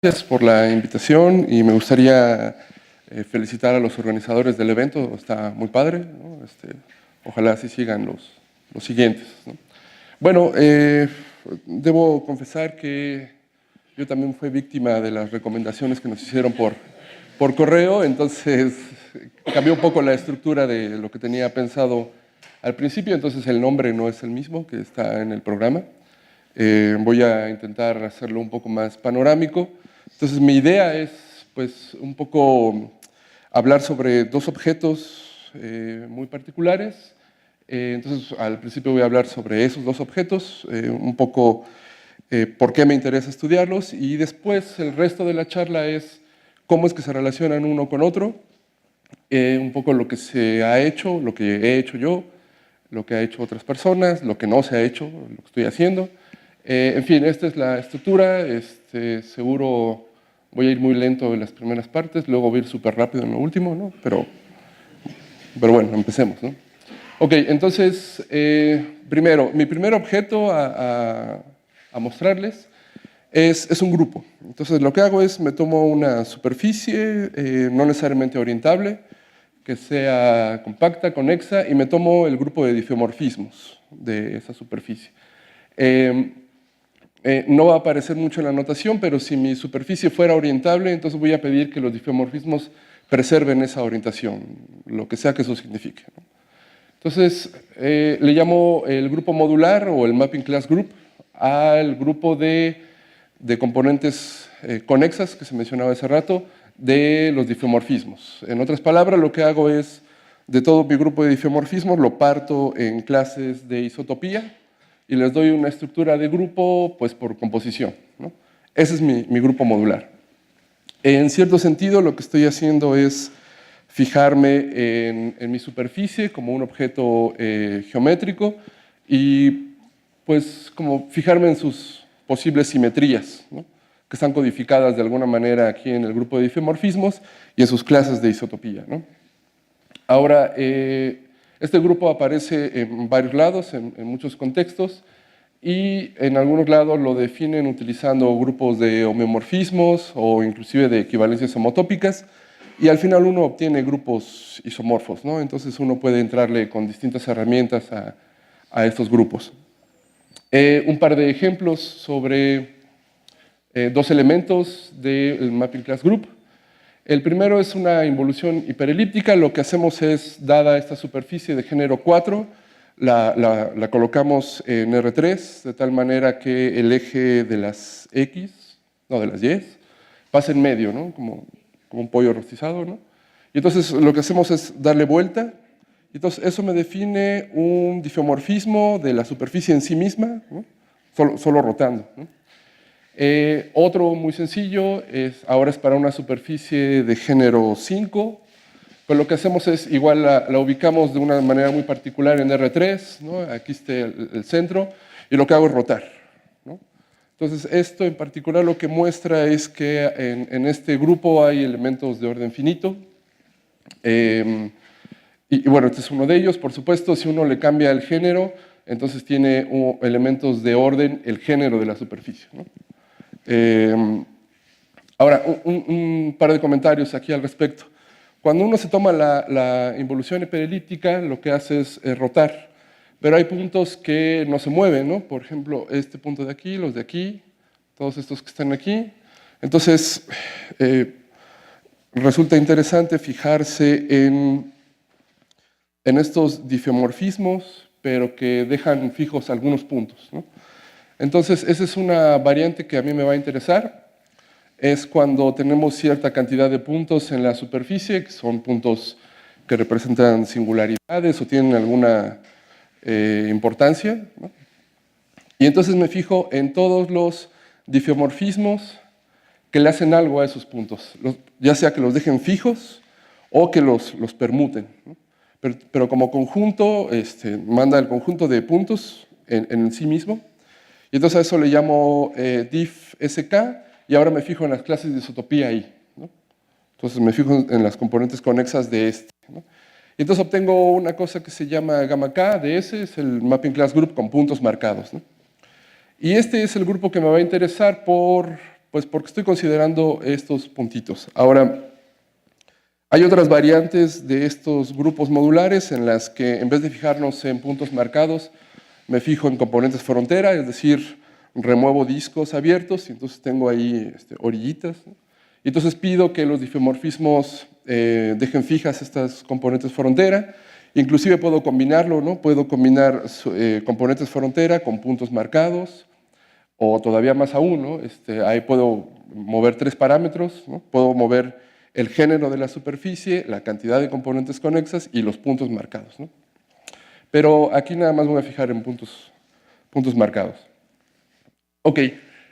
Gracias por la invitación y me gustaría felicitar a los organizadores del evento, está muy padre, ¿no? Ojalá así sigan los siguientes, ¿no? Bueno, debo confesar que yo también fui víctima de las recomendaciones que nos hicieron por correo, entonces cambió un poco la estructura de lo que tenía pensado al principio, entonces el nombre no es el mismo que está en el programa. Voy a intentar hacerlo un poco más panorámico. Entonces, mi idea es, pues, un poco hablar sobre dos objetos muy particulares. Entonces, al principio voy a hablar sobre esos dos objetos, un poco por qué me interesa estudiarlos, y después el resto de la charla es cómo es que se relacionan uno con otro, un poco lo que se ha hecho, lo que he hecho yo, lo que ha hecho otras personas, lo que no se ha hecho, lo que estoy haciendo. En fin, esta es la estructura. Seguro voy a ir muy lento en las primeras partes, luego voy a ir súper rápido en lo último, ¿no? Pero bueno, empecemos, ¿no? Ok, entonces, primero, mi primer objeto a mostrarles es un grupo. Entonces, lo que hago es, me tomo una superficie, no necesariamente orientable, que sea compacta, conexa, y me tomo el grupo de difeomorfismos de esa superficie. No va a aparecer mucho en la notación, pero si mi superficie fuera orientable, entonces voy a pedir que los difeomorfismos preserven esa orientación, lo que sea que eso signifique, ¿no? Entonces, le llamo el grupo modular o el mapping class group al grupo de componentes conexas que se mencionaba hace rato de los difeomorfismos. En otras palabras, lo que hago es, de todo mi grupo de difeomorfismos, lo parto en clases de isotopía y les doy una estructura de grupo pues, por composición, ¿no? Ese es mi grupo modular. En cierto sentido, lo que estoy haciendo es fijarme en mi superficie como un objeto geométrico y pues como fijarme en sus posibles simetrías, ¿no? Que están codificadas de alguna manera aquí en el grupo de difeomorfismos y en sus clases de isotopía, ¿no? Ahora, este grupo aparece en varios lados, en muchos contextos, y en algunos lados lo definen utilizando grupos de homeomorfismos o inclusive de equivalencias homotópicas, y al final uno obtiene grupos isomorfos, ¿no? Entonces uno puede entrarle con distintas herramientas a estos grupos. Un par de ejemplos sobre dos elementos del Mapping Class Group. El primero es una involución hiperelíptica. Lo que hacemos es, dada esta superficie de género 4, la colocamos en R3, de tal manera que el eje de las X, no, de las Y, pasa en medio, ¿no? Como un pollo rostizado, ¿no? Y entonces lo que hacemos es darle vuelta. Entonces eso me define un difeomorfismo de la superficie en sí misma, ¿no? Solo rotando, ¿no? Otro muy sencillo, ahora es para una superficie de género 5, pues lo que hacemos es, igual la ubicamos de una manera muy particular en R3, ¿no? Aquí está el centro, y lo que hago es rotar, ¿no? Entonces, esto en particular lo que muestra es que en este grupo hay elementos de orden finito, y bueno, este es uno de ellos. Por supuesto, si uno le cambia el género, entonces tiene elementos de orden el género de la superficie, ¿no? Ahora, un par de comentarios aquí al respecto. Cuando uno se toma la involución hiperelíptica, lo que hace es rotar, pero hay puntos que no se mueven, ¿no? Por ejemplo, este punto de aquí, los de aquí, todos estos que están aquí. Entonces, resulta interesante fijarse en estos difeomorfismos, pero que dejan fijos algunos puntos, ¿no? Entonces, esa es una variante que a mí me va a interesar. Es cuando tenemos cierta cantidad de puntos en la superficie, que son puntos que representan singularidades o tienen alguna importancia, ¿no? Y entonces me fijo en todos los difeomorfismos que le hacen algo a esos puntos, ya sea que los dejen fijos o que los permuten, ¿no? Pero como conjunto, manda el conjunto de puntos en sí mismo. Y entonces a eso le llamo diff SK, y ahora me fijo en las clases de isotopía ahí, ¿no? Entonces me fijo en las componentes conexas de este, ¿no? Y entonces obtengo una cosa que se llama gamma K de ese, es el Mapping Class Group con puntos marcados, ¿no? Y este es el grupo que me va a interesar por Pues porque estoy considerando estos puntitos. Ahora, hay otras variantes de estos grupos modulares en las que en vez de fijarnos en puntos marcados, me fijo en componentes frontera, es decir, remuevo discos abiertos y entonces tengo ahí orillitas, ¿no? Y entonces pido que los difeomorfismos dejen fijas estas componentes frontera. Inclusive puedo combinarlo, ¿no? Puedo combinar componentes frontera con puntos marcados, o todavía más aún, ¿no? Ahí puedo mover 3 parámetros, ¿no? Puedo mover el género de la superficie, la cantidad de componentes conexas y los puntos marcados, ¿no? Pero aquí nada más voy a fijar en puntos marcados. Ok,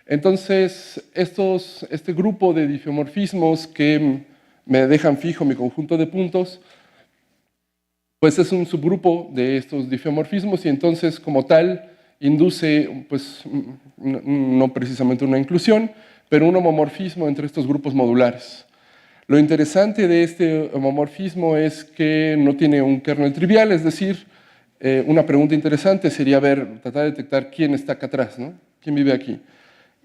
entonces este grupo de difeomorfismos que me dejan fijo mi conjunto de puntos, pues es un subgrupo de estos difeomorfismos y entonces como tal induce, pues no precisamente una inclusión, pero un homomorfismo entre estos grupos modulares. Lo interesante de este homomorfismo es que no tiene un kernel trivial, es decir, una pregunta interesante sería tratar de detectar quién está acá atrás, ¿no? ¿Quién vive aquí?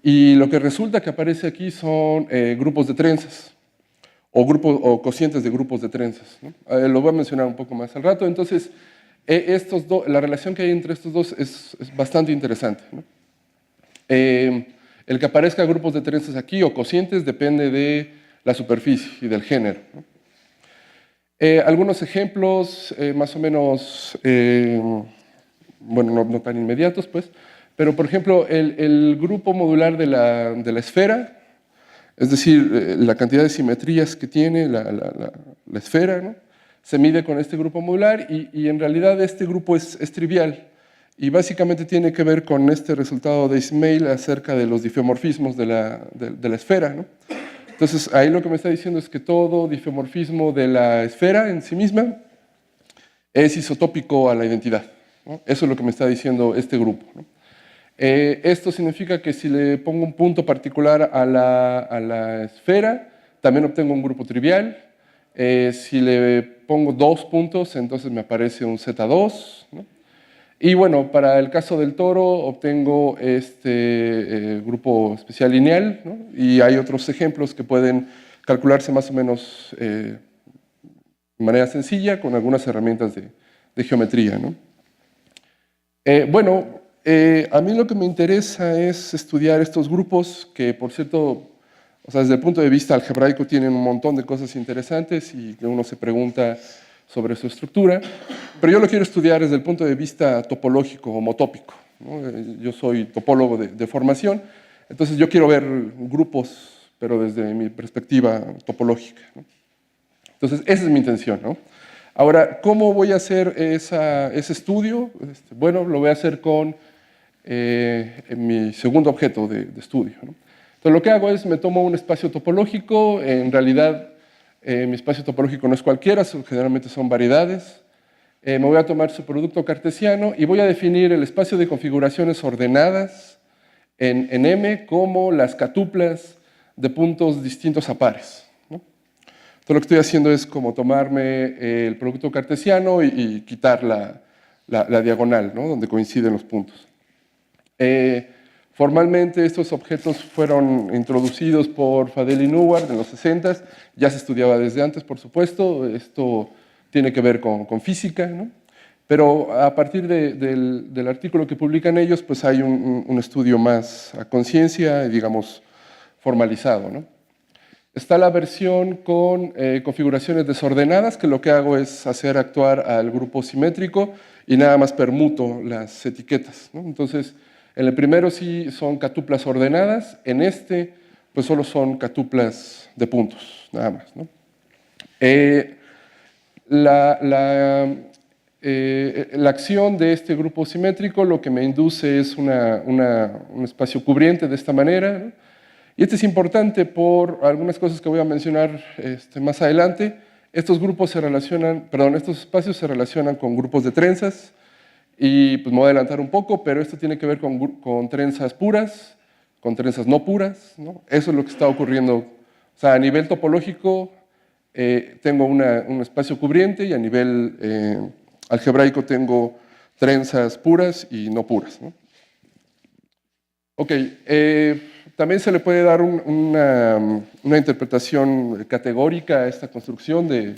Y lo que resulta que aparece aquí son grupos de trenzas, o cocientes de grupos de trenzas, ¿no? Lo voy a mencionar un poco más al rato. Entonces, la relación que hay entre estos dos es bastante interesante, ¿no? El que aparezca grupos de trenzas aquí o cocientes depende de la superficie y del género, ¿no? Algunos ejemplos más o menos, bueno, no tan inmediatos, pues, pero por ejemplo, el grupo modular de la esfera, es decir, la cantidad de simetrías que tiene la esfera, ¿no? Se mide con este grupo modular y en realidad este grupo es trivial y básicamente tiene que ver con este resultado de Ismail acerca de los difeomorfismos de la esfera, ¿no? Entonces, ahí lo que me está diciendo es que todo difeomorfismo de la esfera en sí misma es isotópico a la identidad, ¿no? Eso es lo que me está diciendo este grupo, ¿no? Esto significa que si le pongo un punto particular a la esfera, también obtengo un grupo trivial. Si le pongo 2 puntos, entonces me aparece un Z2, ¿no? Y bueno, para el caso del toro obtengo este grupo especial lineal, ¿no? Y hay otros ejemplos que pueden calcularse más o menos de manera sencilla con algunas herramientas de geometría, ¿no? Bueno, a mí lo que me interesa es estudiar estos grupos que, por cierto, o sea, desde el punto de vista algebraico tienen un montón de cosas interesantes y que uno se pregunta sobre su estructura, pero yo lo quiero estudiar desde el punto de vista topológico, homotópico, ¿no? Yo soy topólogo de formación, entonces yo quiero ver grupos, pero desde mi perspectiva topológica, ¿no? Entonces, esa es mi intención, ¿no? Ahora, ¿cómo voy a hacer ese estudio? Bueno, lo voy a hacer con mi segundo objeto de estudio, ¿no? Entonces, lo que hago es, me tomo un espacio topológico, en realidad mi espacio topológico no es cualquiera, generalmente son variedades. Me voy a tomar su producto cartesiano y voy a definir el espacio de configuraciones ordenadas en M como las catuplas de puntos distintos a pares, ¿no? Entonces lo que estoy haciendo es como tomarme el producto cartesiano y quitar la diagonal, ¿no? Donde coinciden los puntos. Formalmente estos objetos fueron introducidos por Fadel y Neward en los 60s, ya se estudiaba desde antes, por supuesto, esto tiene que ver con física, ¿no? Pero a partir del artículo que publican ellos, pues hay un estudio más a conciencia, digamos, formalizado, ¿no? Está la versión con configuraciones desordenadas, que lo que hago es hacer actuar al grupo simétrico y nada más permuto las etiquetas, ¿no? Entonces, en el primero sí son catuplas ordenadas, en este pues solo son catuplas de puntos, nada más, ¿no? La acción de este grupo simétrico lo que me induce es un espacio cubriente de esta manera, ¿no? Y este es importante por algunas cosas que voy a mencionar más adelante. Estos espacios se relacionan con grupos de trenzas y pues me voy a adelantar un poco, pero esto tiene que ver con trenzas puras, con trenzas no puras, ¿no? Eso es lo que está ocurriendo. O sea, a nivel topológico tengo un espacio cubriente y a nivel algebraico tengo trenzas puras y no puras, ¿no? Ok, también se le puede dar una interpretación categórica a esta construcción de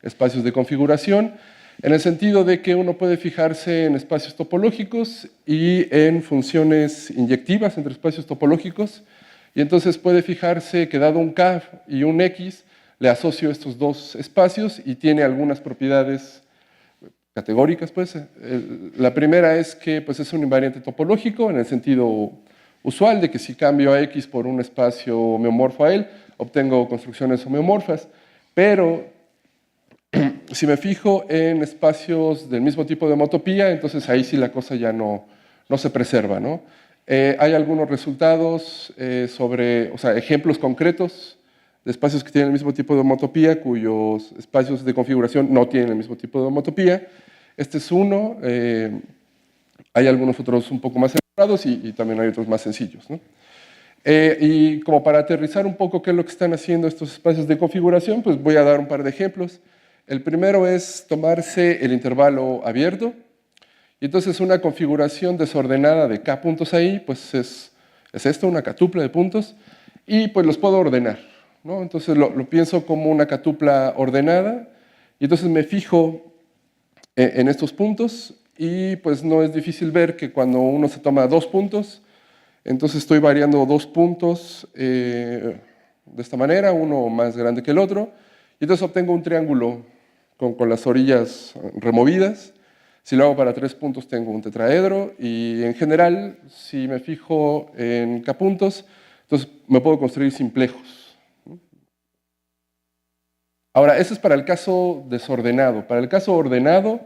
espacios de configuración, en el sentido de que uno puede fijarse en espacios topológicos y en funciones inyectivas entre espacios topológicos, y entonces puede fijarse que dado un K y un X, le asocio estos dos espacios y tiene algunas propiedades categóricas. Pues. La primera es que pues, es un invariante topológico en el sentido usual de que si cambio a X por un espacio homeomorfo a él, obtengo construcciones homeomorfas, pero si me fijo en espacios del mismo tipo de homotopía, entonces ahí sí la cosa ya no se preserva, ¿no? Hay algunos resultados o sea, ejemplos concretos de espacios que tienen el mismo tipo de homotopía, cuyos espacios de configuración no tienen el mismo tipo de homotopía. Este es uno, hay algunos otros un poco más elaborados y también hay otros más sencillos, ¿no? Y como para aterrizar un poco qué es lo que están haciendo estos espacios de configuración, pues voy a dar un par de ejemplos. El primero es tomarse el intervalo abierto, y entonces una configuración desordenada de k puntos ahí, pues es esto, una catupla de puntos, y pues los puedo ordenar, ¿no? Entonces lo pienso como una catupla ordenada, y entonces me fijo en estos puntos, y pues no es difícil ver que cuando uno se toma 2 puntos, entonces estoy variando 2 puntos de esta manera, uno más grande que el otro, y entonces obtengo un triángulo con las orillas removidas. Si lo hago para 3 puntos tengo un tetraedro, y en general, si me fijo en k puntos, entonces me puedo construir simplejos. Ahora, eso es para el caso desordenado. Para el caso ordenado,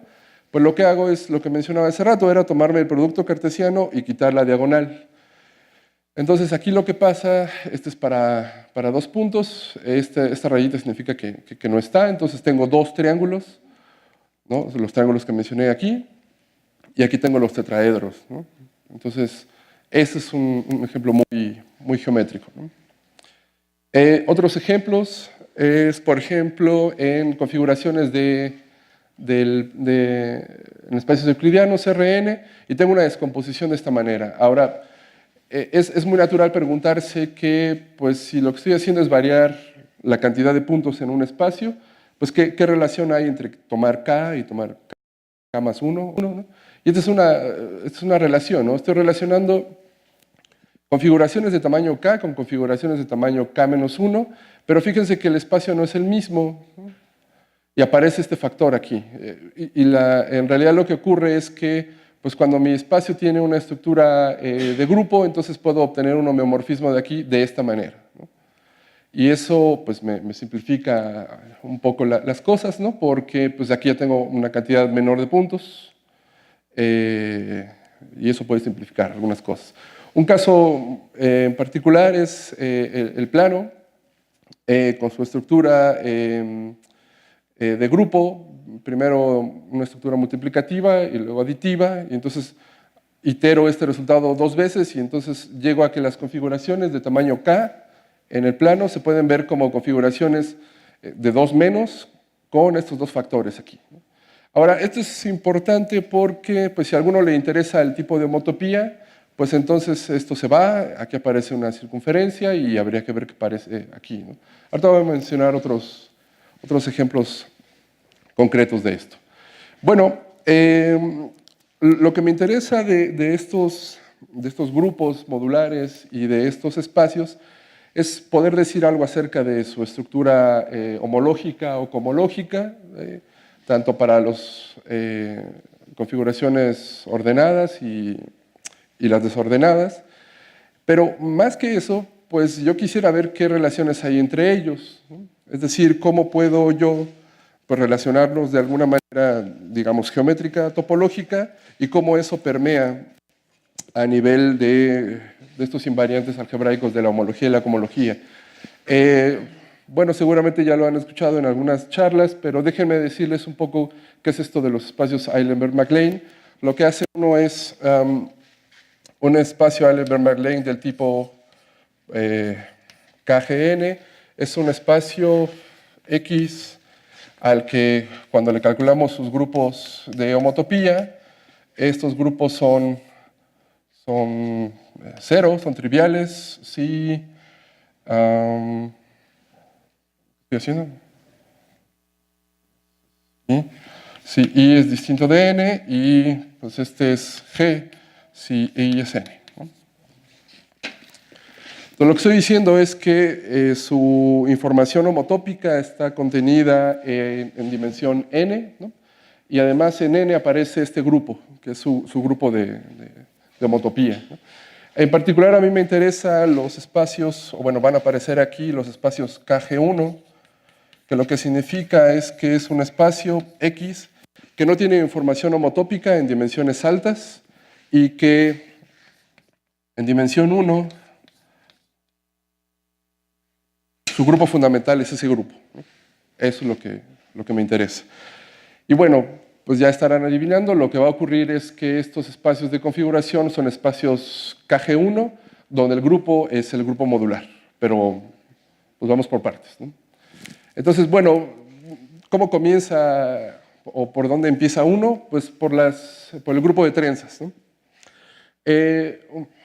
pues lo que hago es lo que mencionaba hace rato, era tomarme el producto cartesiano y quitar la diagonal. Entonces aquí lo que pasa, este es para 2 puntos, esta rayita significa que no está, entonces tengo 2 triángulos, ¿no? Los triángulos que mencioné aquí, y aquí tengo los tetraedros, ¿no? Entonces, ese es un ejemplo muy geométrico, ¿no? Otros ejemplos es, por ejemplo, en configuraciones en espacios euclidianos, Rn, y tengo una descomposición de esta manera. Ahora, es muy natural preguntarse que, pues, si lo que estoy haciendo es variar la cantidad de puntos en un espacio, pues, ¿qué relación hay entre tomar K y tomar K más 1? ¿No? Y esta es una relación, ¿no? Estoy relacionando configuraciones de tamaño K con configuraciones de tamaño K menos 1, pero fíjense que el espacio no es el mismo, ¿no? Y aparece este factor aquí. En realidad lo que ocurre es que pues cuando mi espacio tiene una estructura de grupo, entonces puedo obtener un homeomorfismo de aquí de esta manera, ¿no? Y eso pues me simplifica un poco las cosas, ¿no? Porque pues aquí ya tengo una cantidad menor de puntos, y eso puede simplificar algunas cosas. Un caso en particular es el plano, con su estructura de grupo, primero una estructura multiplicativa y luego aditiva, y entonces itero este resultado 2 veces y entonces llego a que las configuraciones de tamaño K en el plano se pueden ver como configuraciones de 2 menos con estos 2 factores aquí. Ahora, esto es importante porque pues, si a alguno le interesa el tipo de homotopía, pues entonces esto se va, aquí aparece una circunferencia y habría que ver qué aparece aquí, ¿no? Ahorita voy a mencionar otros ejemplos concretos de esto. Bueno, lo que me interesa de estos grupos modulares y de estos espacios es poder decir algo acerca de su estructura homológica o cohomológica, tanto para las configuraciones ordenadas y las desordenadas, pero más que eso, pues yo quisiera ver qué relaciones hay entre ellos, ¿no? Es decir, cómo puedo yo pues, relacionarlos de alguna manera, digamos, geométrica, topológica, y cómo eso permea a nivel de estos invariantes algebraicos de la homología y la cohomología. Bueno, seguramente ya lo han escuchado en algunas charlas, pero déjenme decirles un poco qué es esto de los espacios Eilenberg-MacLane. Lo que hace uno es un espacio Eilenberg-MacLane del tipo KGN, es un espacio X al que cuando le calculamos sus grupos de homotopía, estos grupos son 0, son triviales, si... ¿qué estoy haciendo? Si I es distinto de N y pues este es G si I es N, ¿no? Entonces, lo que estoy diciendo es que su información homotópica está contenida en dimensión N, ¿no? Y además en N aparece este grupo, que es su grupo de homotopía, ¿no? En particular a mí me interesan los espacios, o bueno, van a aparecer aquí los espacios KG1, que lo que significa es que es un espacio X que no tiene información homotópica en dimensiones altas y que en dimensión 1 su grupo fundamental es ese grupo, ¿no? Eso es lo que me interesa. Y bueno, pues ya estarán adivinando, lo que va a ocurrir es que estos espacios de configuración son espacios KG1, donde el grupo es el grupo modular, pero pues vamos por partes, ¿no? Entonces, bueno, ¿cómo comienza o por dónde empieza uno? Pues por el grupo de trenzas, ¿no?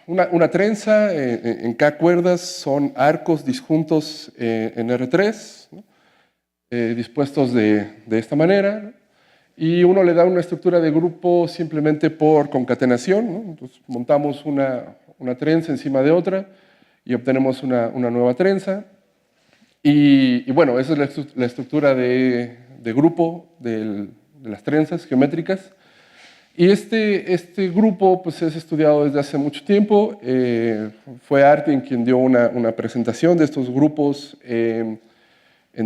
Una trenza en K cuerdas son arcos disjuntos en R3, ¿no? Dispuestos de esta manera, ¿no? Y uno le da una estructura de grupo simplemente por concatenación, ¿no? Entonces montamos una trenza encima de otra y obtenemos una nueva trenza. Y bueno, esa es la estructura de grupo de las trenzas geométricas. Y este grupo pues, es estudiado desde hace mucho tiempo. Fue Artin quien dio una presentación de estos grupos en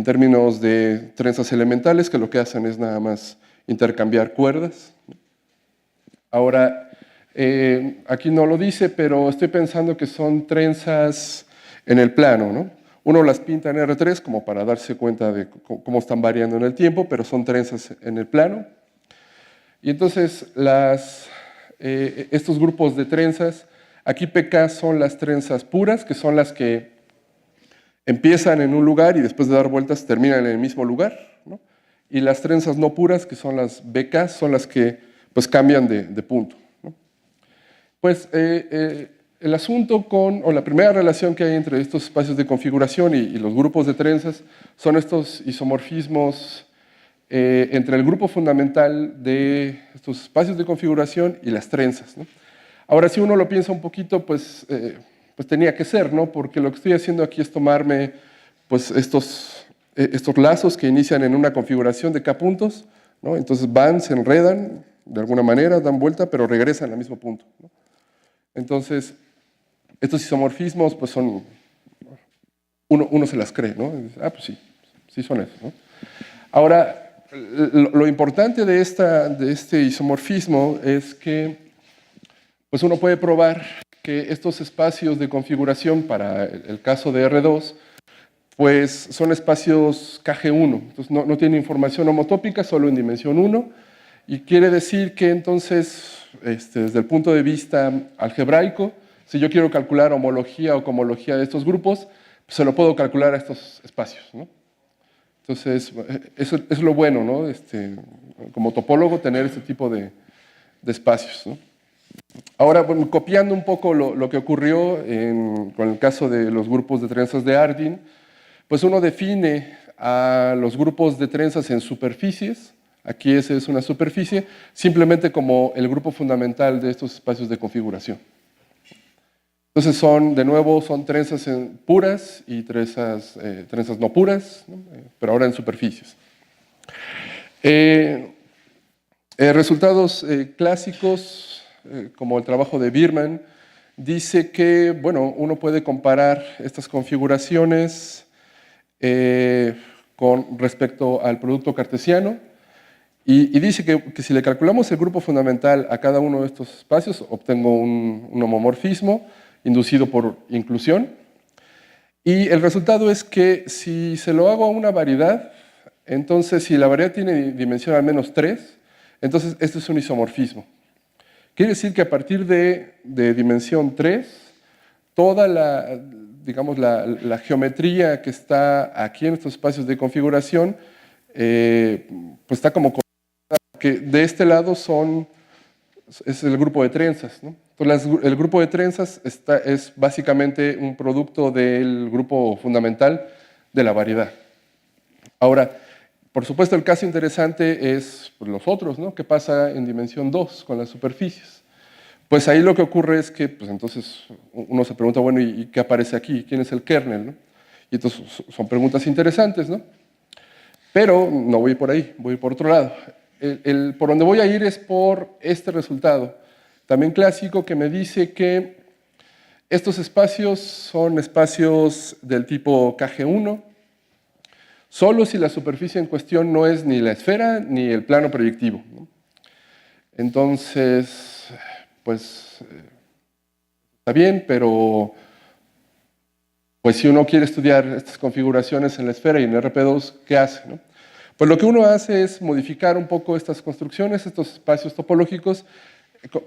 términos de trenzas elementales, que lo que hacen es nada más intercambiar cuerdas. Ahora, aquí no lo dice, pero estoy pensando que son trenzas en el plano, ¿no? Uno las pinta en R3 como para darse cuenta de cómo están variando en el tiempo, pero son trenzas en el plano. Y entonces estos grupos de trenzas, aquí PK son las trenzas puras, que son las que empiezan en un lugar y después de dar vueltas terminan en el mismo lugar, ¿no? Y las trenzas no puras, que son las BK, son las que pues, cambian de punto, ¿no? Pues el asunto o la primera relación que hay entre estos espacios de configuración y los grupos de trenzas son estos isomorfismos entre el grupo fundamental de estos espacios de configuración y las trenzas, ¿no? Ahora, si uno lo piensa un poquito, pues tenía que ser, ¿no? Porque lo que estoy haciendo aquí es tomarme pues, estos lazos que inician en una configuración de K puntos, ¿no? Entonces se enredan de alguna manera, dan vuelta, pero regresan al mismo punto, ¿no? Entonces, estos isomorfismos, pues son, uno se las cree, ¿no? Pues sí son esos, ¿no? Ahora, lo importante de este isomorfismo es que pues uno puede probar que estos espacios de configuración para el caso de R2, pues son espacios KG1, entonces no tiene información homotópica, solo en dimensión 1, y quiere decir que entonces, desde el punto de vista algebraico, si yo quiero calcular homología o cohomología de estos grupos, pues se lo puedo calcular a estos espacios, ¿no? Entonces, eso es lo bueno, ¿no? Como topólogo, tener este tipo de espacios, ¿no? Ahora, bueno, copiando un poco lo que ocurrió con el caso de los grupos de trenzas de Artin, pues uno define a los grupos de trenzas en superficies, aquí esa es una superficie, simplemente como el grupo fundamental de estos espacios de configuración. Entonces de nuevo, son trenzas puras y trenzas no puras, ¿no? Pero ahora en superficies. Resultados clásicos, como el trabajo de Biermann, dice que, bueno, uno puede comparar estas configuraciones con respecto al producto cartesiano y dice que si le calculamos el grupo fundamental a cada uno de estos espacios, obtengo un homomorfismo inducido por inclusión. Y el resultado es que si se lo hago a una variedad, entonces si la variedad tiene dimensión al menos 3, entonces este es un isomorfismo. Quiere decir que a partir de dimensión 3, toda digamos, la geometría que está aquí en estos espacios de configuración, pues está como que de este lado es el grupo de trenzas, ¿no? Entonces, el grupo de trenzas es básicamente un producto del grupo fundamental de la variedad. Ahora, por supuesto, el caso interesante es los otros, ¿no? ¿Qué pasa en dimensión 2 con las superficies? Pues ahí lo que ocurre es que, pues entonces uno se pregunta, bueno, ¿y qué aparece aquí? ¿Quién es el kernel? ¿No? Y entonces son preguntas interesantes, ¿no? Pero no voy por ahí, voy por otro lado. Por donde voy a ir es por este resultado, también clásico, que me dice que estos espacios son espacios del tipo KG1, solo si la superficie en cuestión no es ni la esfera ni el plano proyectivo, ¿no? Entonces, pues está bien, pero pues si uno quiere estudiar estas configuraciones en la esfera y en RP2, ¿qué hace? ¿No? Pues lo que uno hace es modificar un poco estas construcciones, estos espacios topológicos,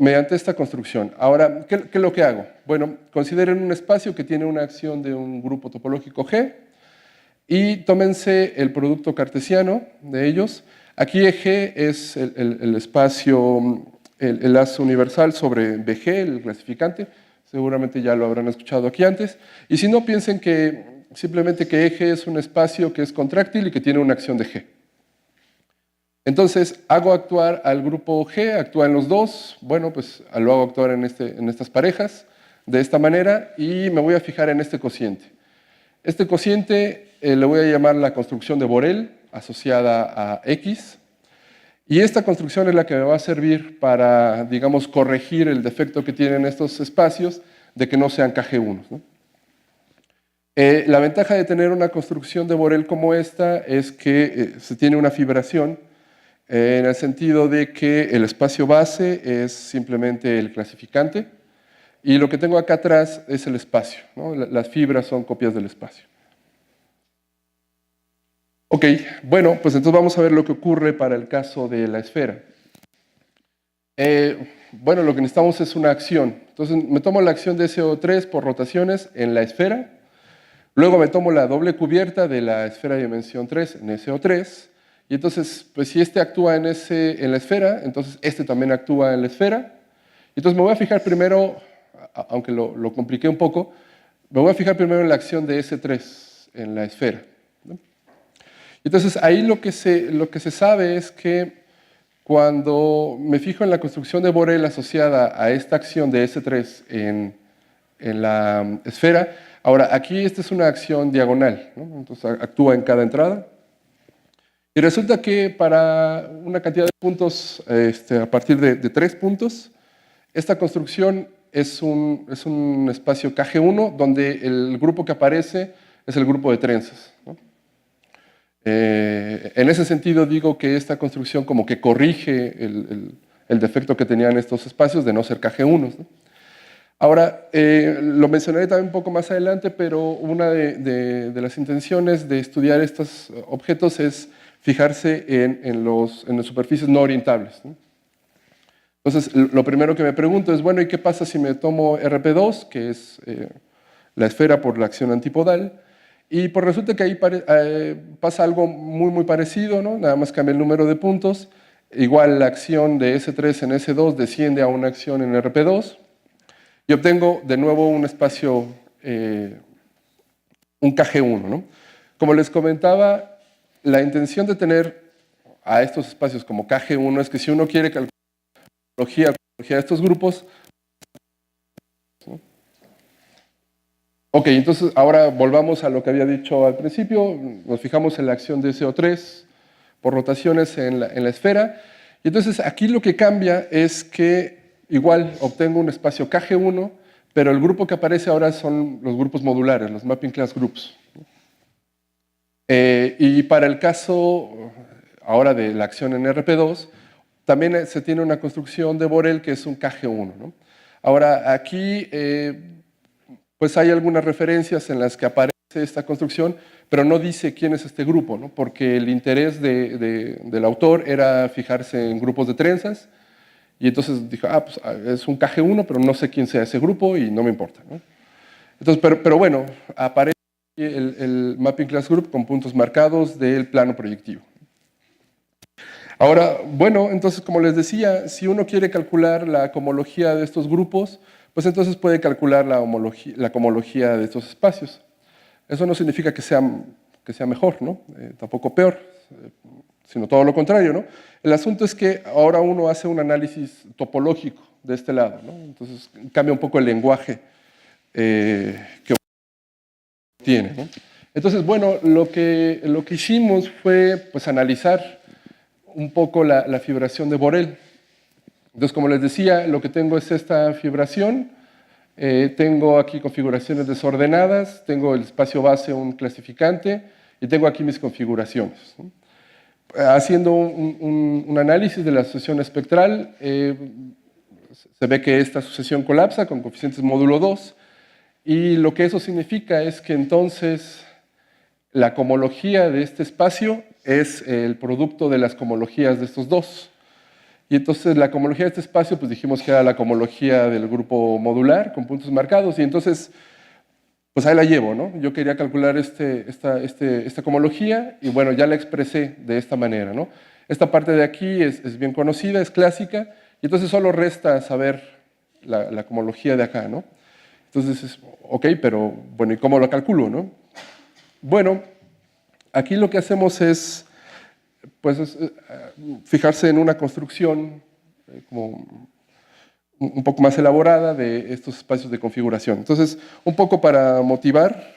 mediante esta construcción. Ahora, ¿qué es lo que hago? Bueno, consideren un espacio que tiene una acción de un grupo topológico G y tómense el producto cartesiano de ellos. Aquí G es el espacio, el lazo universal sobre BG, el clasificante. Seguramente ya lo habrán escuchado aquí antes. Y si no, piensen que simplemente que eje es un espacio que es contráctil y que tiene una acción de G. Entonces, hago actuar al grupo G, actúa en los dos. Bueno, pues lo hago actuar en estas parejas de esta manera y me voy a fijar en este cociente. Este cociente le voy a llamar la construcción de Borel asociada a X. Y esta construcción es la que me va a servir para, digamos, corregir el defecto que tienen estos espacios de que no sean KG1, ¿no? La ventaja de tener una construcción de Borel como esta es que se tiene una fibración en el sentido de que el espacio base es simplemente el clasificante y lo que tengo acá atrás es el espacio, ¿no? Las fibras son copias del espacio. Ok, bueno, pues entonces vamos a ver lo que ocurre para el caso de la esfera. Bueno, lo que necesitamos es una acción. Entonces me tomo la acción de SO3 por rotaciones en la esfera, luego me tomo la doble cubierta de la esfera de dimensión 3 en SO3, y entonces, pues si este actúa en la esfera, entonces este también actúa en la esfera. Entonces me voy a fijar primero, aunque lo compliqué un poco, me voy a fijar primero en la acción de S3 en la esfera, ¿no? Entonces, ahí lo que se sabe es que cuando me fijo en la construcción de Borel asociada a esta acción de S3 en la esfera, ahora aquí esta es una acción diagonal, ¿no? Entonces actúa en cada entrada. Y resulta que para una cantidad de puntos, a partir de 3 puntos, esta construcción es un espacio KG1 donde el grupo que aparece es el grupo de trenzas, ¿no? En ese sentido digo que esta construcción como que corrige el defecto que tenían estos espacios de no ser KG1, ¿no? Ahora, lo mencionaré también un poco más adelante, pero una de las intenciones de estudiar estos objetos es fijarse en las superficies no orientables, ¿no? Entonces, lo primero que me pregunto es, bueno, ¿y qué pasa si me tomo RP2, que es la esfera por la acción antipodal? Y pues resulta que ahí pasa algo muy parecido, ¿no? Nada más cambia el número de puntos. Igual la acción de S3 en S2 desciende a una acción en RP2 y obtengo de nuevo un espacio, un KG1, ¿no? Como les comentaba, la intención de tener a estos espacios como KG1 es que si uno quiere calcular la topología de estos grupos, ¿no? Ok, entonces ahora volvamos a lo que había dicho al principio, nos fijamos en la acción de SO3 por rotaciones en la esfera, y entonces aquí lo que cambia es que igual obtengo un espacio KG1, pero el grupo que aparece ahora son los grupos modulares, los mapping class groups. Y para el caso ahora de la acción en RP2, también se tiene una construcción de Borel que es un KG1, ¿no? Ahora aquí pues hay algunas referencias en las que aparece esta construcción, pero no dice quién es este grupo, ¿no? Porque el interés del autor era fijarse en grupos de trenzas, y entonces dijo, pues es un KG1, pero no sé quién sea ese grupo y no me importa, ¿no? Entonces, pero bueno, aparece el Mapping Class Group con puntos marcados del plano proyectivo. Ahora, bueno, entonces, como les decía, si uno quiere calcular la cohomología de estos grupos, pues entonces puede calcular la cohomología de estos espacios. Eso no significa que sea mejor, ¿no? Tampoco peor, sino todo lo contrario, ¿no? El asunto es que ahora uno hace un análisis topológico de este lado, ¿no? Entonces cambia un poco el lenguaje que tiene, ¿no? Entonces, bueno, lo que hicimos fue pues, analizar un poco la fibración de Borel. Entonces, como les decía, lo que tengo es esta fibración. Tengo aquí configuraciones desordenadas, tengo el espacio base, un clasificante, y tengo aquí mis configuraciones, ¿no? Haciendo un análisis de la sucesión espectral, se ve que esta sucesión colapsa con coeficientes módulo 2, y lo que eso significa es que entonces la cohomología de este espacio es el producto de las cohomologías de estos dos. Y entonces la cohomología de este espacio, pues dijimos que era la cohomología del grupo modular con puntos marcados, y entonces, pues ahí la llevo, ¿no? Yo quería calcular esta cohomología, y bueno, ya la expresé de esta manera, ¿no? Esta parte de aquí es bien conocida, es clásica, y entonces solo resta saber la cohomología de acá, ¿no? Entonces, ok, pero bueno, ¿y cómo lo calculo, no? Bueno, aquí lo que hacemos es pues fijarse en una construcción como un poco más elaborada de estos espacios de configuración. Entonces, un poco para motivar,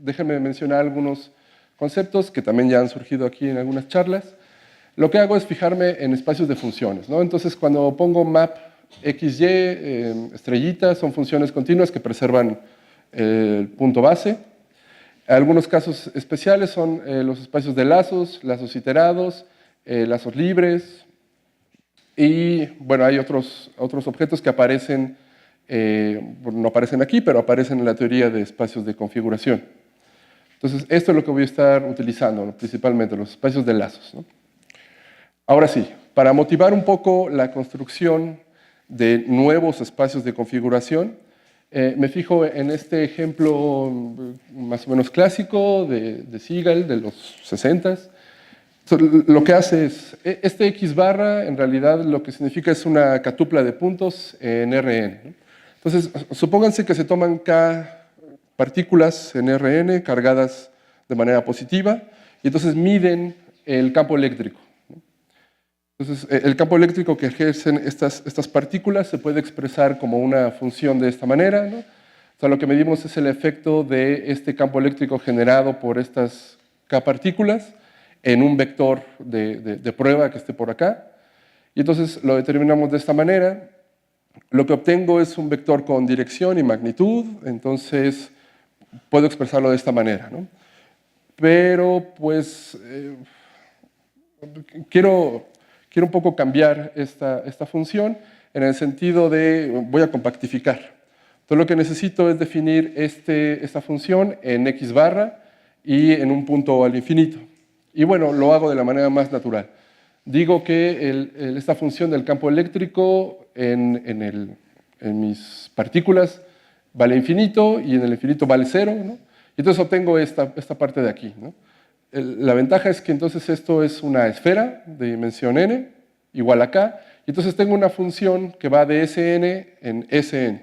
déjenme mencionar algunos conceptos que también ya han surgido aquí en algunas charlas. Lo que hago es fijarme en espacios de funciones, ¿no? Entonces, cuando pongo map XY, estrellitas, son funciones continuas que preservan el punto base. Algunos casos especiales son los espacios de lazos iterados, lazos libres, y bueno, hay otros objetos que aparecen, no aparecen aquí, pero aparecen en la teoría de espacios de configuración. Entonces, esto es lo que voy a estar utilizando, ¿no? Principalmente, los espacios de lazos, ¿no? Ahora sí, para motivar un poco la construcción de nuevos espacios de configuración, me fijo en este ejemplo más o menos clásico de Siegel de los 60s. Lo que hace es, este X barra en realidad lo que significa es una catupla de puntos en Rn, ¿no? Entonces, supónganse que se toman K partículas en Rn cargadas de manera positiva, y entonces miden el campo eléctrico. Entonces, el campo eléctrico que ejercen estas partículas se puede expresar como una función de esta manera, ¿no? O sea, lo que medimos es el efecto de este campo eléctrico generado por estas K partículas en un vector de prueba que esté por acá. Y entonces lo determinamos de esta manera. Lo que obtengo es un vector con dirección y magnitud, entonces puedo expresarlo de esta manera, ¿no? Pero, pues, quiero un poco cambiar esta función en el sentido de, voy a compactificar. Entonces lo que necesito es definir esta función en X barra y en un punto al infinito. Y bueno, lo hago de la manera más natural. Digo que esta función del campo eléctrico en mis partículas vale infinito y en el infinito vale 0, ¿no? Y entonces obtengo esta parte de aquí, ¿no? La ventaja es que entonces esto es una esfera de dimensión n, igual a k, y entonces tengo una función que va de Sn en Sn.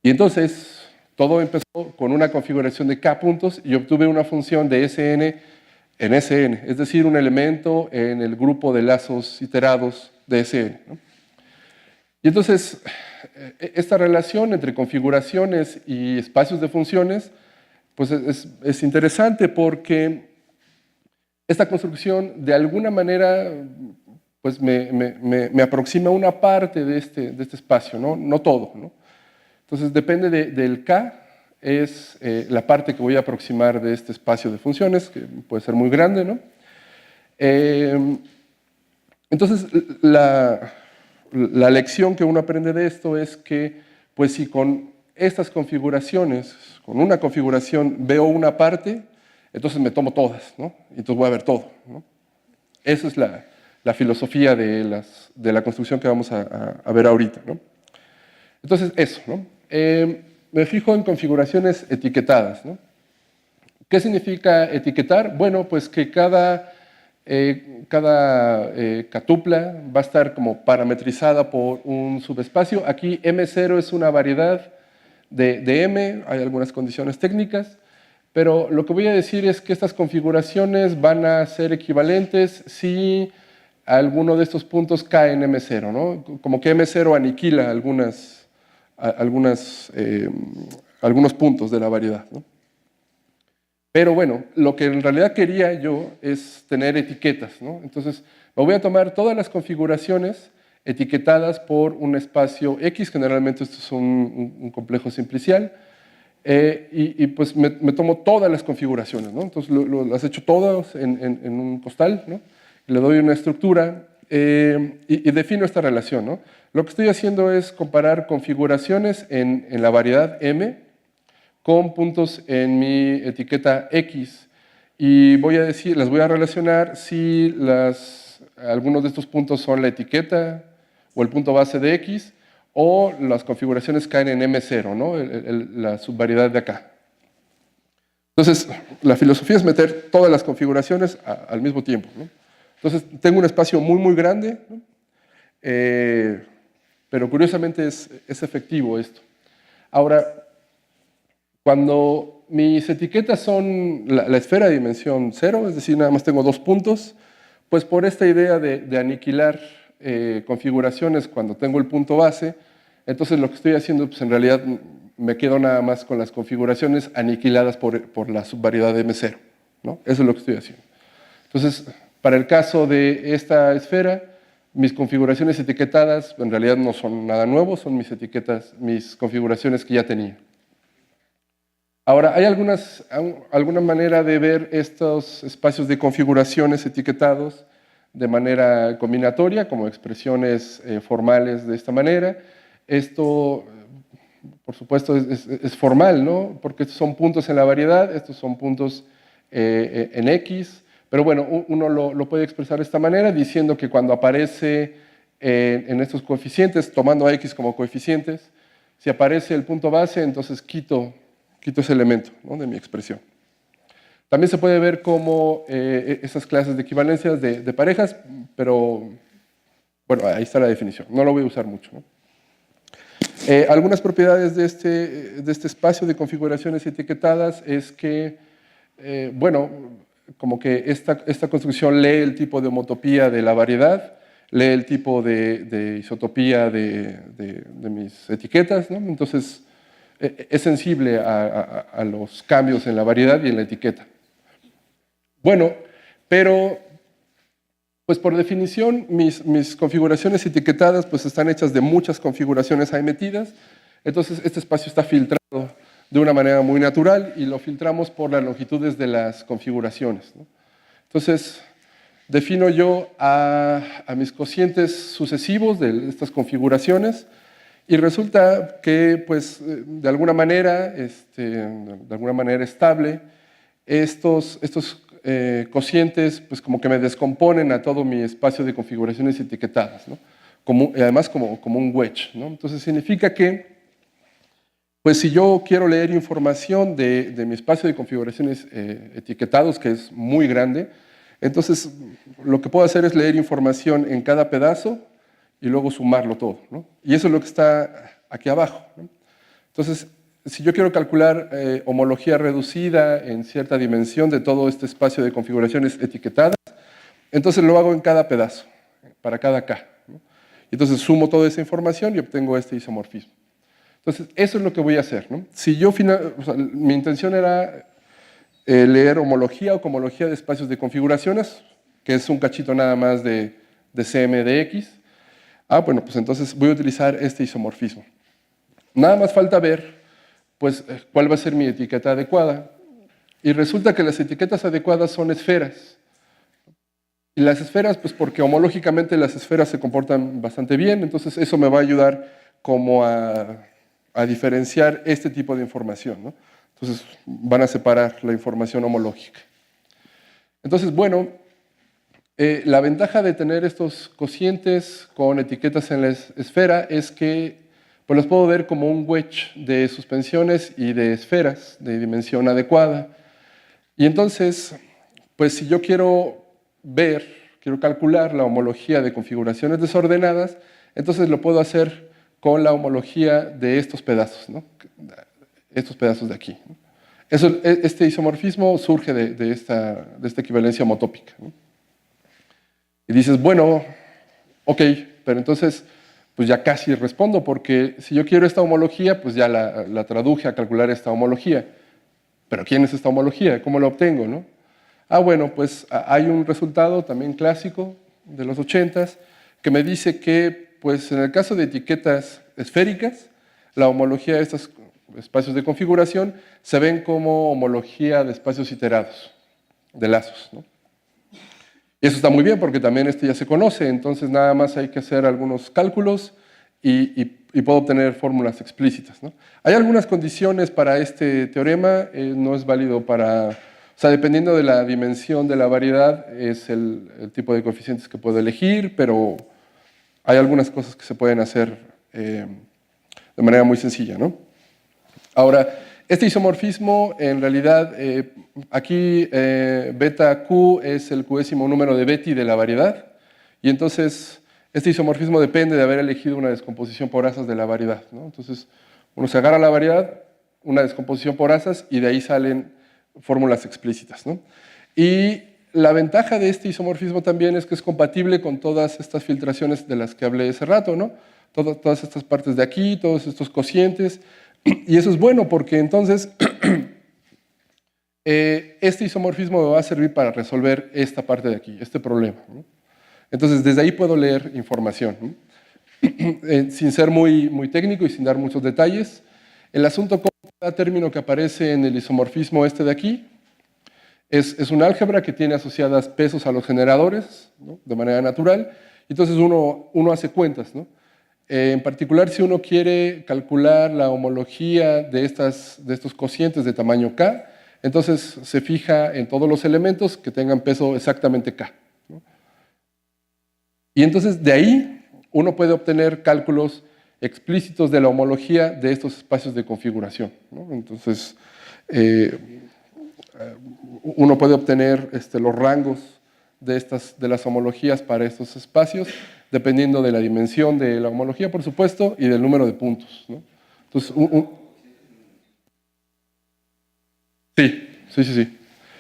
Y entonces todo empezó con una configuración de k puntos y obtuve una función de Sn en Sn, es decir, un elemento en el grupo de lazos iterados de Sn, ¿no? Y entonces, esta relación entre configuraciones y espacios de funciones pues es interesante porque esta construcción de alguna manera pues me aproxima una parte de este espacio, no todo, ¿no? Entonces depende del K, es la parte que voy a aproximar de este espacio de funciones, que puede ser muy grande, ¿no? Entonces la lección que uno aprende de esto es que pues si con estas configuraciones, con una configuración veo una parte, entonces me tomo todas, ¿no? Entonces voy a ver todo, ¿no? Esa es la filosofía de la construcción que vamos a ver ahorita, ¿no? Entonces, eso, ¿no? Me fijo en configuraciones etiquetadas, ¿no? ¿Qué significa etiquetar? Bueno, pues que cada Cada catupla va a estar como parametrizada por un subespacio. Aquí M0 es una variedad de M, hay algunas condiciones técnicas, pero lo que voy a decir es que estas configuraciones van a ser equivalentes si alguno de estos puntos cae en M0, ¿no? Como que M0 aniquila algunos puntos de la variedad, ¿no? Pero bueno, lo que en realidad quería yo es tener etiquetas, ¿no? Entonces, me voy a tomar todas las configuraciones etiquetadas por un espacio X, generalmente esto es un complejo simplicial, y pues me tomo todas las configuraciones, ¿no? Entonces, las echo todas en un costal, ¿no? Le doy una estructura y defino esta relación, ¿no? Lo que estoy haciendo es comparar configuraciones en la variedad M, con puntos en mi etiqueta X y voy a decir, las voy a relacionar si algunos de estos puntos son la etiqueta o el punto base de X o las configuraciones caen en M0, ¿no? La subvariedad de acá. Entonces, la filosofía es meter todas las configuraciones al mismo tiempo, ¿no? Entonces, tengo un espacio muy, muy grande, ¿no? Pero curiosamente es efectivo esto. Ahora, cuando mis etiquetas son la esfera de dimensión 0, es decir, nada más tengo 2 puntos, pues por esta idea de aniquilar configuraciones cuando tengo el punto base, entonces lo que estoy haciendo, pues en realidad me quedo nada más con las configuraciones aniquiladas por la subvariedad de M0, ¿no? Eso es lo que estoy haciendo. Entonces, para el caso de esta esfera, mis configuraciones etiquetadas en realidad no son nada nuevo, son mis configuraciones que ya tenía. Ahora, ¿hay alguna manera de ver estos espacios de configuraciones etiquetados de manera combinatoria, como expresiones formales de esta manera? Esto, por supuesto, es formal, ¿no? Porque estos son puntos en la variedad, estos son puntos en X, pero bueno, uno lo puede expresar de esta manera, diciendo que cuando aparece en estos coeficientes, tomando a X como coeficientes, si aparece el punto base, entonces quito ese elemento, ¿no? De mi expresión. También se puede ver como esas clases de equivalencias de parejas, pero bueno, ahí está la definición. No lo voy a usar mucho, ¿no? Algunas propiedades de este espacio de configuraciones etiquetadas es que, bueno, como que esta construcción lee el tipo de homotopía de la variedad, lee el tipo de isotopía de mis etiquetas, ¿no? Entonces, es sensible a los cambios en la variedad y en la etiqueta. Bueno, pero pues por definición mis configuraciones etiquetadas pues están hechas de muchas configuraciones ahí metidas, entonces este espacio está filtrado de una manera muy natural y lo filtramos por las longitudes de las configuraciones, ¿no? Entonces, defino yo a mis cocientes sucesivos de estas configuraciones. Y resulta que, pues, de alguna manera estable, estos cocientes, pues, como que me descomponen a todo mi espacio de configuraciones etiquetadas, ¿no? Además, como un wedge, ¿no? Entonces, significa que, pues, si yo quiero leer información de mi espacio de configuraciones etiquetados, que es muy grande, entonces, lo que puedo hacer es leer información en cada pedazo y luego sumarlo todo, ¿no? Y eso es lo que está aquí abajo, ¿no? Entonces, si yo quiero calcular homología reducida en cierta dimensión de todo este espacio de configuraciones etiquetadas, entonces lo hago en cada pedazo, para cada K, ¿no? Y entonces sumo toda esa información y obtengo este isomorfismo. Entonces, eso es lo que voy a hacer, ¿no? Si yo mi intención era leer homología o cohomología de espacios de configuraciones, que es un cachito nada más de CM de X. Bueno, pues entonces voy a utilizar este isomorfismo. Nada más falta ver, pues, cuál va a ser mi etiqueta adecuada. Y resulta que las etiquetas adecuadas son esferas. Y las esferas, pues porque homológicamente las esferas se comportan bastante bien, entonces eso me va a ayudar como a diferenciar este tipo de información, ¿no? Entonces van a separar la información homológica. Entonces, bueno, la ventaja de tener estos cocientes con etiquetas en la esfera es que pues, los puedo ver como un wedge de suspensiones y de esferas de dimensión adecuada. Y entonces, pues si yo quiero quiero calcular la homología de configuraciones desordenadas, entonces lo puedo hacer con la homología de estos pedazos, ¿no? Estos pedazos de aquí, ¿no? Este isomorfismo surge de esta equivalencia homotópica, ¿no? Y dices, bueno, ok, pero entonces pues ya casi respondo, porque si yo quiero esta homología, pues ya la traduje a calcular esta homología. Pero ¿quién es esta homología? ¿Cómo la obtengo, no? Bueno, pues hay un resultado también clásico de los 80s que me dice que, pues en el caso de etiquetas esféricas, la homología de estos espacios de configuración se ven como homología de espacios iterados, de lazos, ¿no? Y eso está muy bien porque también ya se conoce, entonces nada más hay que hacer algunos cálculos y puedo obtener fórmulas explícitas, ¿no? Hay algunas condiciones para este teorema, no es válido para... O sea, dependiendo de la dimensión de la variedad, es el tipo de coeficientes que puedo elegir, pero hay algunas cosas que se pueden hacer de manera muy sencilla, ¿no? Ahora, este isomorfismo, en realidad, aquí beta Q es el qésimo número de Betti de la variedad, y entonces este isomorfismo depende de haber elegido una descomposición por asas de la variedad, ¿no? Entonces, uno se agarra a la variedad, una descomposición por asas, y de ahí salen fórmulas explícitas, ¿no? Y la ventaja de este isomorfismo también es que es compatible con todas estas filtraciones de las que hablé hace rato, ¿no? Todas estas partes de aquí, todos estos cocientes, y eso es bueno porque entonces este isomorfismo me va a servir para resolver esta parte de aquí, este problema, ¿no? Entonces, desde ahí puedo leer información, ¿no? Sin ser muy técnico y sin dar muchos detalles. El asunto con cada término que aparece en el isomorfismo este de aquí es un álgebra que tiene asociadas pesos a los generadores, ¿no? De manera natural. Entonces uno hace cuentas, ¿no? En particular, si uno quiere calcular la homología de estos cocientes de tamaño k, entonces se fija en todos los elementos que tengan peso exactamente k, ¿no? Y entonces de ahí uno puede obtener cálculos explícitos de la homología de estos espacios de configuración, ¿no? Entonces, uno puede obtener los rangos de las homologías para estos espacios, dependiendo de la dimensión de la homología, por supuesto, y del número de puntos, ¿no? Entonces, sí.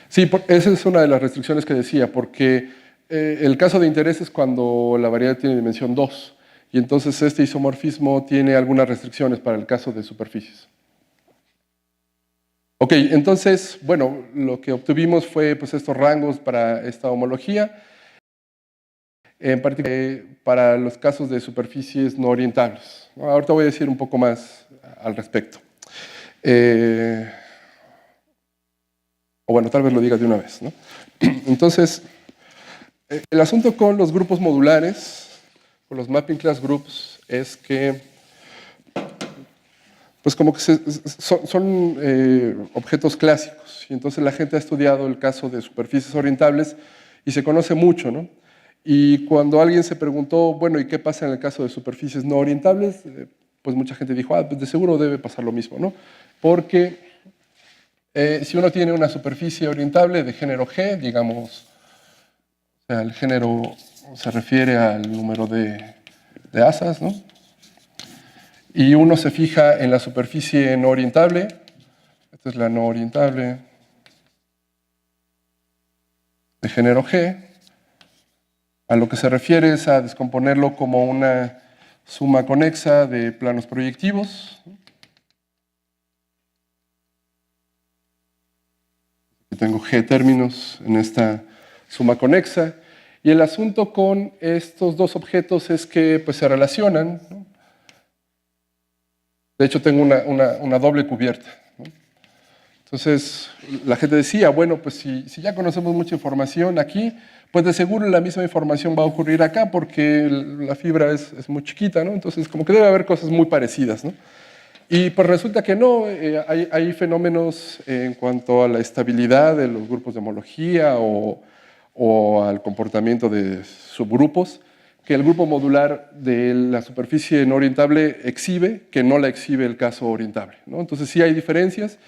Sí, esa es una de las restricciones que decía, porque el caso de interés es cuando la variedad tiene dimensión 2, y entonces este isomorfismo tiene algunas restricciones para el caso de superficies. Ok, entonces, bueno, lo que obtuvimos fue pues, estos rangos para esta homología, en particular para los casos de superficies no orientables. Ahorita voy a decir un poco más al respecto. O bueno, tal vez lo diga de una vez, ¿no? Entonces, el asunto con los grupos modulares, con los mapping class groups, es que pues como que son objetos clásicos, y entonces la gente ha estudiado el caso de superficies orientables y se conoce mucho, ¿no? Y cuando alguien se preguntó, bueno, ¿y qué pasa en el caso de superficies no orientables? Pues mucha gente dijo, pues de seguro debe pasar lo mismo, ¿no? Porque si uno tiene una superficie orientable de género G, digamos, o sea, el género se refiere al número de asas, ¿no? Y uno se fija en la superficie no orientable, esta es la no orientable de género G, a lo que se refiere es a descomponerlo como una suma conexa de planos proyectivos. Tengo G términos en esta suma conexa, y el asunto con estos dos objetos es que pues, se relacionan, ¿no? De hecho, tengo una doble cubierta, ¿no? Entonces, la gente decía, bueno, pues si ya conocemos mucha información aquí, pues de seguro la misma información va a ocurrir acá porque la fibra es muy chiquita, ¿no? Entonces, como que debe haber cosas muy parecidas, ¿no? Y pues resulta que no, hay fenómenos en cuanto a la estabilidad de los grupos de homología o al comportamiento de subgrupos que el grupo modular de la superficie no orientable exhibe, que no la exhibe el caso orientable, ¿no? Entonces sí hay diferencias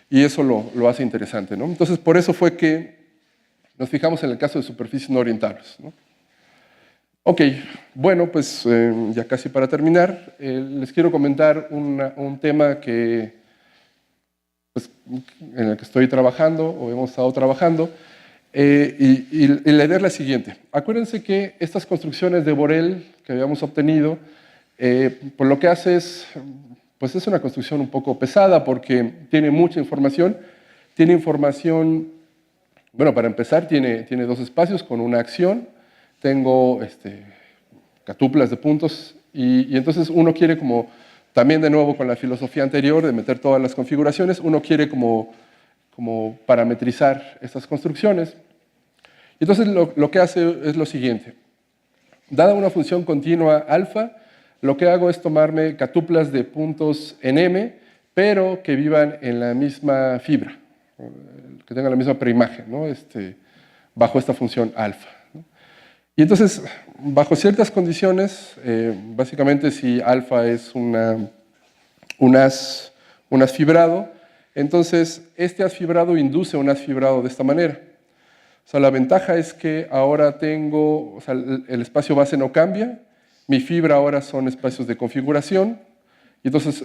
y eso lo hace interesante, ¿no? Entonces por eso fue que Nos fijamos en el caso de superficies no orientables, ¿no? Ok, bueno, pues ya casi para terminar, les quiero comentar un tema pues, en el que estoy trabajando o hemos estado trabajando, y la idea es la siguiente. Acuérdense que estas construcciones de Borel que habíamos obtenido, pues lo que hace es, pues es una construcción un poco pesada porque tiene mucha información. Tiene información, bueno, para empezar, tiene dos espacios con una acción. Tengo catuplas de puntos y entonces uno quiere como, también de nuevo con la filosofía anterior de meter todas las configuraciones, uno quiere como parametrizar estas construcciones. Y entonces lo que hace es lo siguiente. Dada una función continua alfa, lo que hago es tomarme catuplas de puntos en M, pero que vivan en la misma fibra, que tengan la misma preimagen, ¿no? Bajo esta función alfa, ¿no? Y entonces, bajo ciertas condiciones, básicamente si alfa es un as fibrado, entonces este as fibrado induce un as fibrado de esta manera. O sea, la ventaja es que ahora tengo, o sea, el espacio base no cambia, mi fibra ahora son espacios de configuración, y entonces,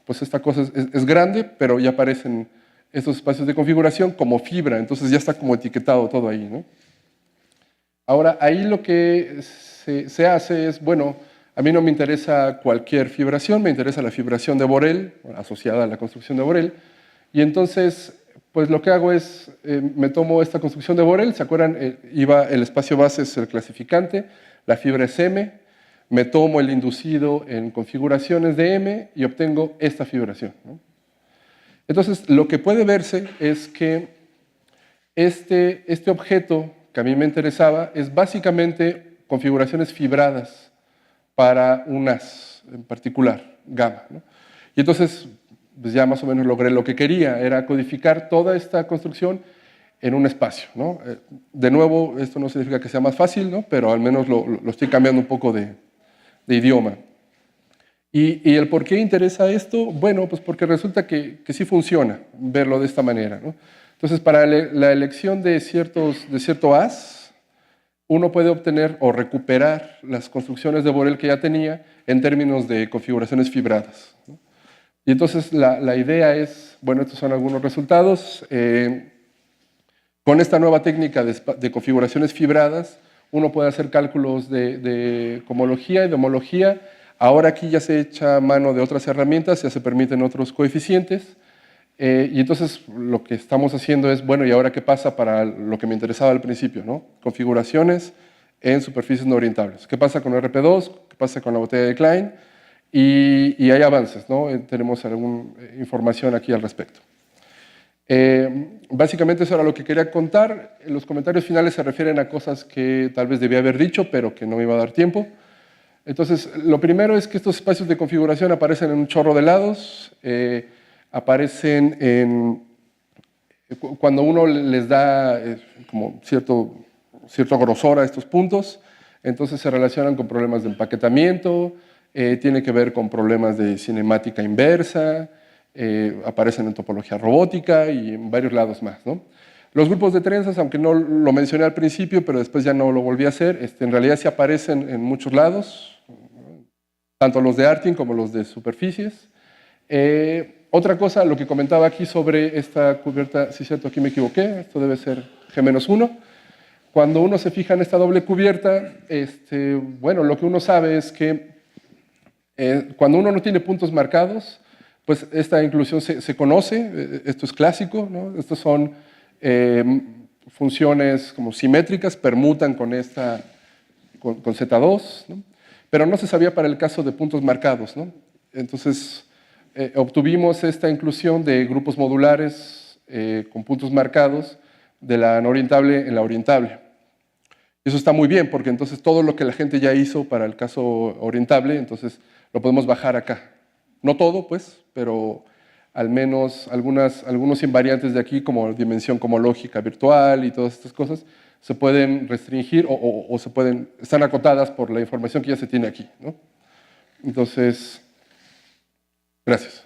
pues esta cosa es grande, pero ya aparecen estos espacios de configuración como fibra, entonces ya está como etiquetado todo ahí, ¿no? Ahora, ahí lo que se hace es, bueno, a mí no me interesa cualquier fibración, me interesa la fibración de Borel, asociada a la construcción de Borel, y entonces, pues lo que hago es, me tomo esta construcción de Borel, ¿se acuerdan? El espacio base es el clasificante, la fibra es M, me tomo el inducido en configuraciones de M y obtengo esta fibración, ¿no? Entonces, lo que puede verse es que este objeto que a mí me interesaba es básicamente configuraciones fibradas para un as en particular, gamma, ¿no? Y entonces, pues ya más o menos logré lo que quería, era codificar toda esta construcción en un espacio, ¿no? De nuevo, esto no significa que sea más fácil, ¿no? Pero al menos lo estoy cambiando un poco de idioma. ¿Y el por qué interesa esto? Bueno, pues porque resulta que sí funciona verlo de esta manera, ¿no? Entonces, para la elección de cierto as, uno puede obtener o recuperar las construcciones de Borel que ya tenía en términos de configuraciones fibradas, ¿no? Y entonces la idea es, bueno, estos son algunos resultados. Con esta nueva técnica de configuraciones fibradas, uno puede hacer cálculos de cohomología y de homología. Ahora aquí ya se echa mano de otras herramientas, ya se permiten otros coeficientes. Y entonces lo que estamos haciendo es, bueno, ¿y ahora qué pasa para lo que me interesaba al principio, ¿no? Configuraciones en superficies no orientables. ¿Qué pasa con RP2? ¿Qué pasa con la botella de Klein? Y hay avances, ¿no? Tenemos alguna información aquí al respecto. Básicamente eso era lo que quería contar. Los comentarios finales se refieren a cosas que tal vez debía haber dicho, pero que no me iba a dar tiempo. Entonces, lo primero es que estos espacios de configuración aparecen en un chorro de lados, aparecen cuando uno les da como cierto grosor a estos puntos, entonces se relacionan con problemas de empaquetamiento, tiene que ver con problemas de cinemática inversa, aparecen en topología robótica y en varios lados más, ¿no? Los grupos de trenzas, aunque no lo mencioné al principio, pero después ya no lo volví a hacer, en realidad sí aparecen en muchos lados, tanto los de Artin como los de superficies. Otra cosa, lo que comentaba aquí sobre esta cubierta, sí es cierto, aquí me equivoqué, esto debe ser G-1. Cuando uno se fija en esta doble cubierta, bueno, lo que uno sabe es que cuando uno no tiene puntos marcados, pues esta inclusión se conoce, esto es clásico, ¿no? Estos son funciones como simétricas, permutan con Z2, ¿no? Pero no se sabía para el caso de puntos marcados, ¿no? Entonces, obtuvimos esta inclusión de grupos modulares con puntos marcados de la no orientable en la orientable. Eso está muy bien, porque entonces todo lo que la gente ya hizo para el caso orientable, entonces lo podemos bajar acá. No todo, pues, pero al menos algunos invariantes de aquí, como dimensión cohomológica virtual y todas estas cosas, se pueden restringir o están acotadas por la información que ya se tiene aquí, ¿no? Entonces, gracias.